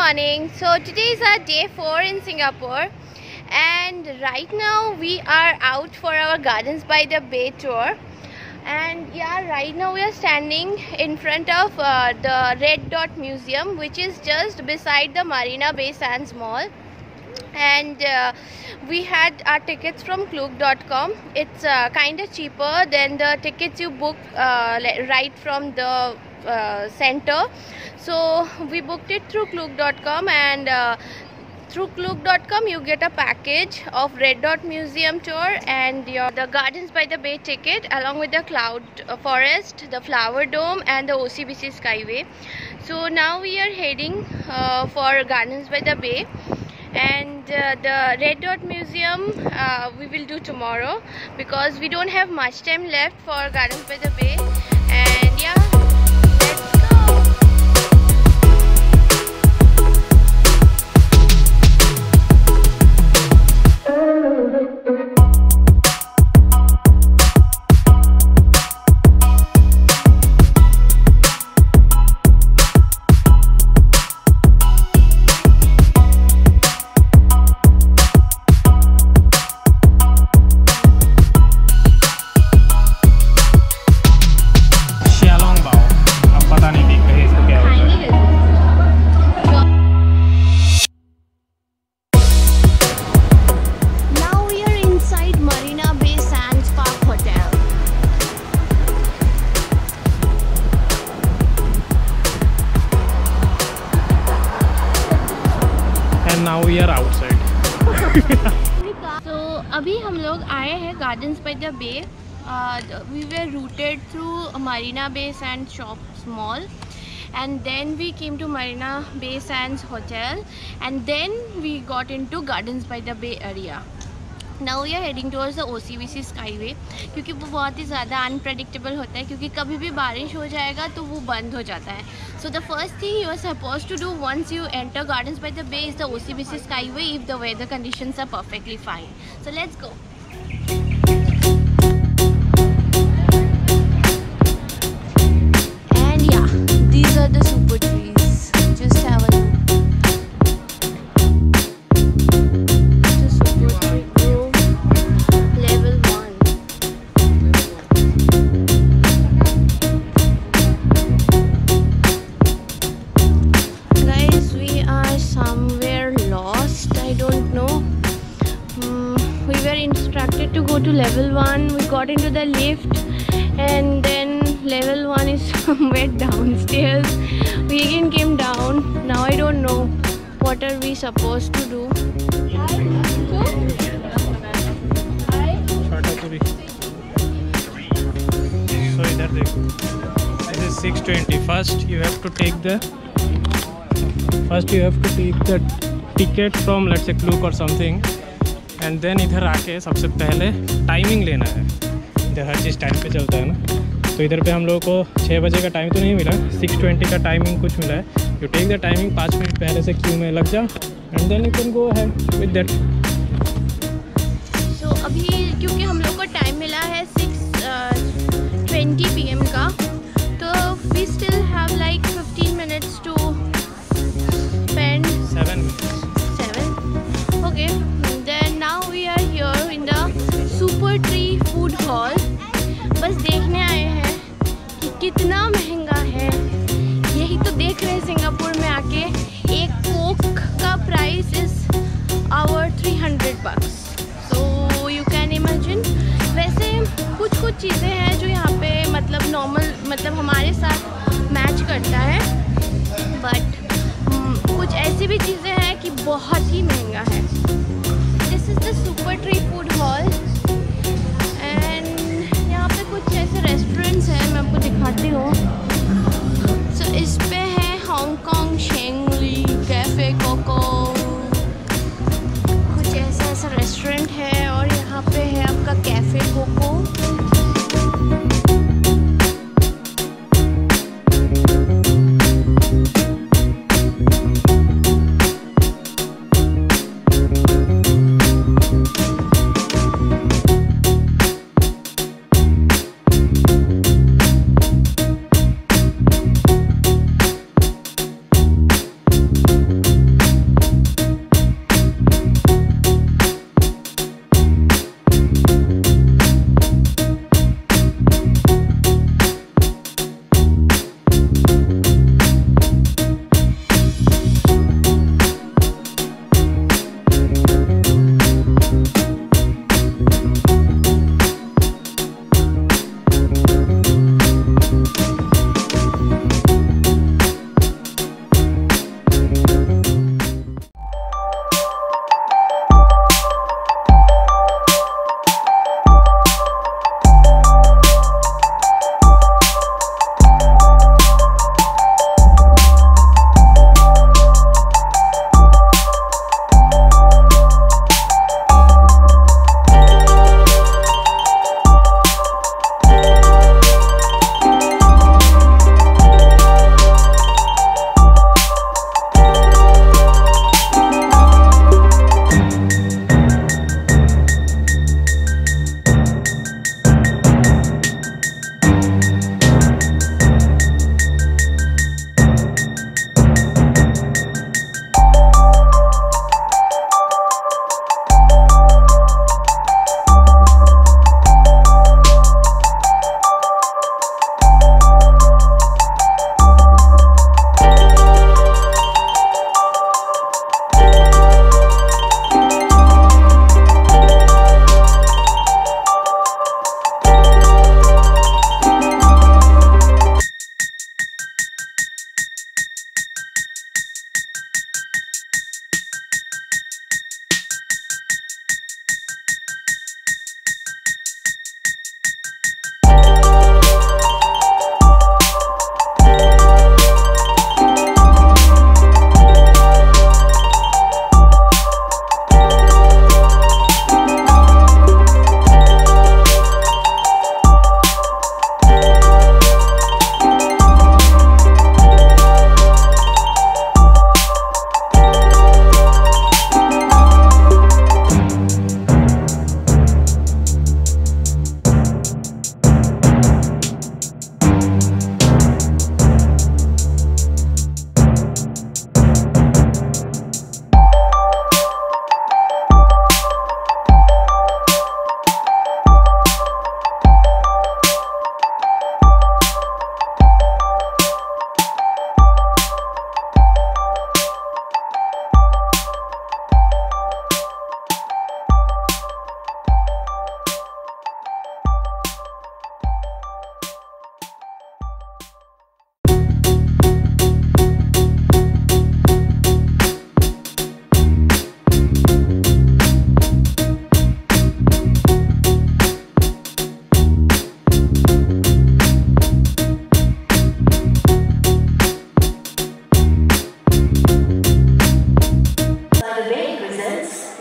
morning. So today is our day 4 in Singapore, and right now we are out for our Gardens by the Bay tour. And yeah, right now we are standing in front of the Red Dot Museum, which is just beside the Marina Bay Sands Mall. And we had our tickets from Klook.com. It's kind of cheaper than the tickets you book right from the center. So we booked it through Klook.com, and through Klook.com you get a package of Red Dot Museum tour and the Gardens by the Bay ticket, along with the cloud forest, the flower dome, and the OCBC Skyway. So now we are heading for Gardens by the Bay, and the Red Dot Museum we will do tomorrow because we don't have much time left for Gardens by the Bay. And yeah, let's go. Now we are outside. So अभी हम लोग आए हैं Gardens by the Bay. We were routed through Marina Bay Sands Shops Mall, and then we came to Marina Bay Sands Hotel, and then we got into Gardens by the Bay area. Now we are heading towards the OCBC Skyway, क्योंकि वो बहुत ही ज़्यादा unpredictable होता है, क्योंकि कभी भी बारिश हो जाएगा तो वो बंद हो जाता है. So the first thing you are supposed to do once you enter Gardens by the Bay is the OCBC Skyway if the weather conditions are perfectly fine. So let's go. And yeah, these are the super trees. Just have a look. To go to level 1, we got into the lift, and then level 1 is somewhere downstairs. We again came down. Now I don't know what are we supposed to do. So इधर देखो, this is 620. First you have to take the ticket from, let's say, Klook or something. And then इधर आके सबसे पहले timing लेना है. इधर हर चीज़ time पे चलता है ना, तो इधर पे हम लोगों को 6 बजे का टाइम तो नहीं मिला, 6:20 का टाइमिंग कुछ मिला है. You take the timing, 5 minute पहले से क्यू में लग जाओ, and then you can go ahead with that. So अभी क्योंकि हम लोग को टाइम मिला है 6:20 PM का, तो we still have like 15 minutes to spend. 7 minutes. 7. Okay. Now we are here in the Super Tree Food Hall. बस देखने आए हैं कि कितना महंगा है. यही तो देख रहे हैं सिंगापुर में आके. एक कोक का price is our $300. So you can imagine. वैसे कुछ चीज़ें हैं जो यहाँ पे मतलब नॉर्मल, मतलब हमारे साथ मैच करता है, बट कुछ ऐसी भी चीज़ें हैं कि बहुत ही महंगा है. This is the Super Tree Food Hall, and यहाँ पे कुछ ऐसे रेस्टोरेंट्स हैं, मैं आपको दिखाती हूँ. So इस पे है हांगकांग शेंगली कैफ़े कोको, कुछ ऐसा रेस्टोरेंट है, और यहाँ पे है आपका Cafe Coco.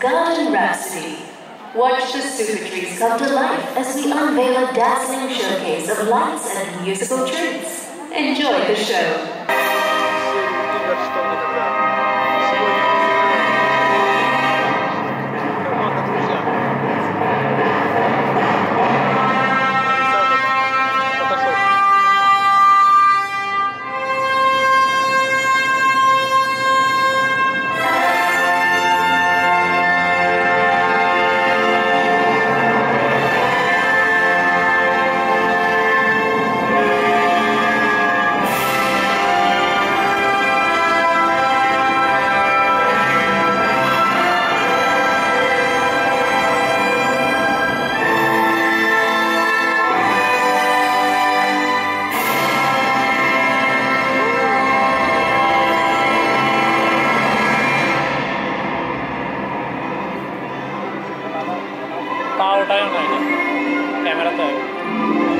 Garden Rhapsody. Watch the super trees come to life as we unveil a dazzling showcase of lights and musical treats. Enjoy the show. Camera तो है।